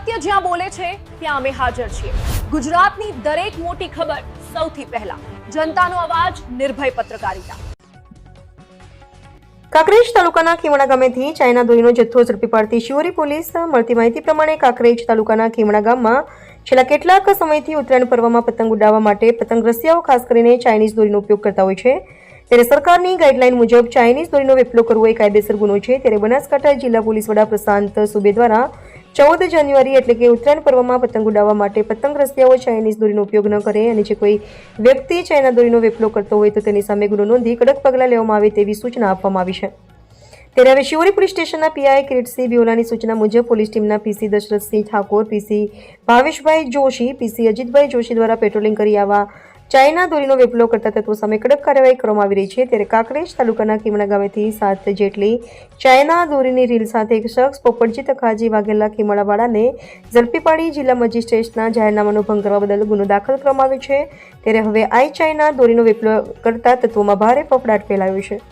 સત્ય જ્યાં બોલે છે ત્યાં અમે હાજર છીએ। ગુજરાતની દરેક મોટી ખબર સૌથી પહેલા, જનતાનો અવાજ, નિર્ભય પત્રકારિતા। કાંકરેજ તાલુકાના ખીમણા ગામેથી ચાઇના દોરીનો જથ્થો ઝડપી પાડતી શિહોરી પોલીસ। મળતી માહિતી પ્રમાણે કાંકરેજ તાલુકાના ખીમણા ગામમાં છેલ્લા કેટલાક સમયથી ઉત્તરાયણ પર્વમાં પતંગ ઉડાવવા માટે પતંગ રસિયાઓ ખાસ કરીને ચાઇનીઝ દોરીનો ઉપયોગ કરતા હોય છે। ત્યારે સરકારની ગાઈડલાઈન મુજબ ચાઇનીઝ દોરીનો વેપલો કરવો એ કાયદેસર ગુનો છે। ત્યારે બનાસકાંઠા જિલ્લા પોલીસ વડા પ્રશાંત સુબે દ્વારા 14 જાન્યુઆરી એટલે કે ઉત્તરાયણ પર્વમાં પતંગ ઉડાવવા માટે પતંગ રસિયાઓ ચાઇનીઝ દોરીનો ઉપયોગ ન કરે અને જે કોઈ વ્યક્તિ ચાઇના દોરીનો વેપલો કરતો હોય તો તેની સામે ગુનો નોંધી કડક પગલાં લેવામાં આવે તેવી સૂચના આપવામાં આવી છે। ત્યારે હવે શિહોરી પોલીસ સ્ટેશનના પીઆઈ કિરીટસિંહ બિયોલાની સૂચના મુજબ પોલીસ ટીમના પીસી દશરથસિંહ ઠાકોર, પીસી ભાવેશભાઈ જોશી, પીસી અજીતભાઈ જોશી દ્વારા પેટ્રોલિંગ કરી આવા ચાઇના દોરીનો વેપલો કરતા તત્વો સામે કડક કાર્યવાહી કરવામાં આવી રહી છે। ત્યારે કાંકરેજ તાલુકાના ખીમણા ગામેથી 7 જેટલી ચાઇના દોરીની રીલ સાથે એક શખ્સ પોપટજી તખાજી વાઘેલા ખીમણાવાળાને ઝડપી પાડી જિલ્લા મેજિસ્ટ્રેટના જાહેરનામાનો ભંગ કરવા બદલ ગુનો દાખલ કરવામાં આવ્યો છે। ત્યારે હવે ચાઇના દોરીનો વેપલો કરતા તત્વોમાં ભારે ફફડાટ ફેલાયો છે।